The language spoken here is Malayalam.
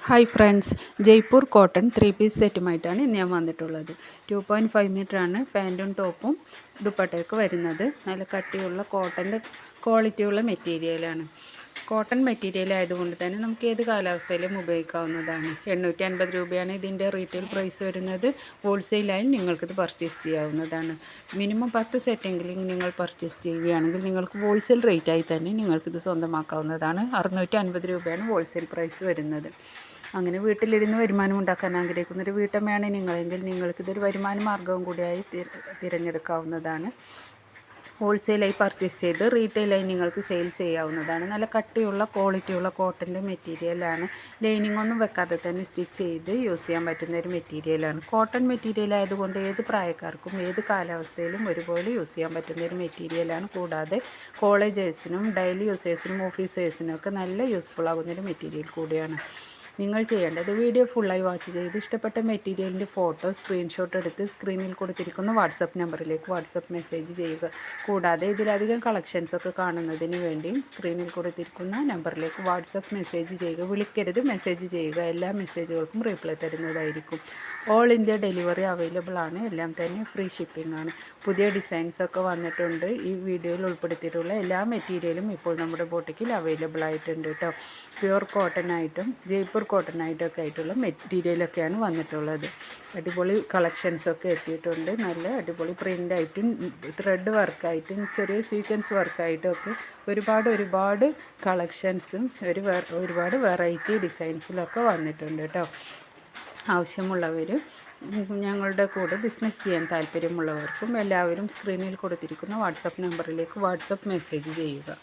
Hi friends, Jaipur cotton 3 piece സെറ്റുമായിട്ടാണ് ഇന്ന് ഞാൻ വന്നിട്ടുള്ളത്. 2.5 മീറ്ററാണ് പാൻറ്റും ടോപ്പും ദുപ്പട്ടയൊക്കെ വരുന്നത്. നല്ല കട്ടിയുള്ള കോട്ടൻ്റെ ക്വാളിറ്റിയുള്ള മെറ്റീരിയലാണ്. കോട്ടൺ മെറ്റീരിയൽ ആയതുകൊണ്ട് തന്നെ നമുക്ക് ഏത് കാലാവസ്ഥയിലും ഉപയോഗിക്കാവുന്നതാണ്. 850 രൂപയാണ് ഇതിൻ്റെ റീറ്റെയിൽ പ്രൈസ് വരുന്നത്. ഹോൾസെയിലായി നിങ്ങൾക്കിത് പർച്ചേസ് ചെയ്യാവുന്നതാണ്. മിനിമം 10 സെറ്റെങ്കിലും നിങ്ങൾ പർച്ചേസ് ചെയ്യുകയാണെങ്കിൽ നിങ്ങൾക്ക് ഹോൾസെയിൽ റേറ്റായി തന്നെ നിങ്ങൾക്കിത് സ്വന്തമാക്കാവുന്നതാണ്. 650 രൂപയാണ് ഹോൾസെയിൽ പ്രൈസ് വരുന്നത്. അങ്ങനെ വീട്ടിലിരുന്ന് വരുമാനം ഉണ്ടാക്കാൻ ആഗ്രഹിക്കുന്നൊരു വീട്ടമ്മയാണ് നിങ്ങളെങ്കിൽ നിങ്ങൾക്കിതൊരു വരുമാന മാർഗ്ഗവും കൂടിയായി തിരഞ്ഞെടുക്കാവുന്നതാണ്. ഹോൾസെയിലായി പർച്ചേസ് ചെയ്ത് റീറ്റെയിലായി നിങ്ങൾക്ക് സെയിൽ ചെയ്യാവുന്നതാണ്. നല്ല കട്ടിയുള്ള ക്വാളിറ്റിയുള്ള കോട്ടൻ്റെ മെറ്റീരിയലാണ്. ലൈനിങ് ഒന്നും വെക്കാതെ തന്നെ സ്റ്റിച്ച് ചെയ്ത് യൂസ് ചെയ്യാൻ പറ്റുന്ന ഒരു മെറ്റീരിയലാണ്. കോട്ടൺ മെറ്റീരിയൽ ആയതുകൊണ്ട് ഏത് പ്രായക്കാർക്കും ഏത് കാലാവസ്ഥയിലും ഒരുപോലെ യൂസ് ചെയ്യാൻ പറ്റുന്ന ഒരു മെറ്റീരിയലാണ്. കൂടാതെ കോളേജേഴ്സിനും ഡെയിലി യൂസേഴ്സിനും ഓഫീസേഴ്സിനും ഒക്കെ നല്ല യൂസ്ഫുൾ ആകുന്നൊരു മെറ്റീരിയൽ കൂടിയാണ്. നിങ്ങൾ ചെയ്യേണ്ടത് വീഡിയോ ഫുള്ളായി വാച്ച് ചെയ്ത് ഇഷ്ടപ്പെട്ട മെറ്റീരിയലിൻ്റെ ഫോട്ടോ സ്ക്രീൻഷോട്ട് എടുത്ത് സ്ക്രീനിൽ കൊടുത്തിരിക്കുന്ന വാട്സപ്പ് നമ്പറിലേക്ക് വാട്സപ്പ് മെസ്സേജ് ചെയ്യുക. കൂടാതെ ഇതിലധികം കളക്ഷൻസൊക്കെ കാണുന്നതിന് വേണ്ടിയും സ്ക്രീനിൽ കൊടുത്തിരിക്കുന്ന നമ്പറിലേക്ക് വാട്സപ്പ് മെസ്സേജ് ചെയ്യുക. വിളിക്കരുത്, മെസ്സേജ് ചെയ്യുക. എല്ലാ മെസ്സേജുകൾക്കും റീപ്ലൈ തരുന്നതായിരിക്കും. ഓൾ ഇന്ത്യ ഡെലിവറി അവൈലബിൾ ആണ്. എല്ലാം തന്നെ ഫ്രീ ഷിപ്പിംഗ് ആണ്. പുതിയ ഡിസൈൻസൊക്കെ വന്നിട്ടുണ്ട്. ഈ വീഡിയോയിൽ ഉൾപ്പെടുത്തിയിട്ടുള്ള എല്ലാ മെറ്റീരിയലും ഇപ്പോൾ നമ്മുടെ ബോട്ടിക്കിൽ അവൈലബിൾ ആയിട്ടുണ്ട് കേട്ടോ. പ്യുവർ കോട്ടൺ ആയിട്ടും ജയ്പൂർ കോട്ടൺ ആയിട്ടൊക്കെ ആയിട്ടുള്ള മെറ്റീരിയലൊക്കെയാണ് വന്നിട്ടുള്ളത്. അടിപൊളി കളക്ഷൻസൊക്കെ എത്തിയിട്ടുണ്ട്. നല്ല അടിപൊളി പ്രിൻ്റായിട്ടും ത്രെഡ് വർക്കായിട്ടും ചെറിയ സീക്വൻസ് വർക്കായിട്ടും ഒക്കെ ഒരുപാട് കളക്ഷൻസും ഒരുപാട് വെറൈറ്റി ഡിസൈൻസിലൊക്കെ വന്നിട്ടുണ്ട് കേട്ടോ. ആവശ്യമുള്ളവർ ഞങ്ങളുടെ കൂടെ ബിസിനസ് ചെയ്യാൻ താല്പര്യമുള്ളവർക്കും എല്ലാവരും സ്ക്രീനിൽ കൊടുത്തിരിക്കുന്ന വാട്സപ്പ് നമ്പറിലേക്ക് വാട്സപ്പ് മെസ്സേജ് ചെയ്യുക.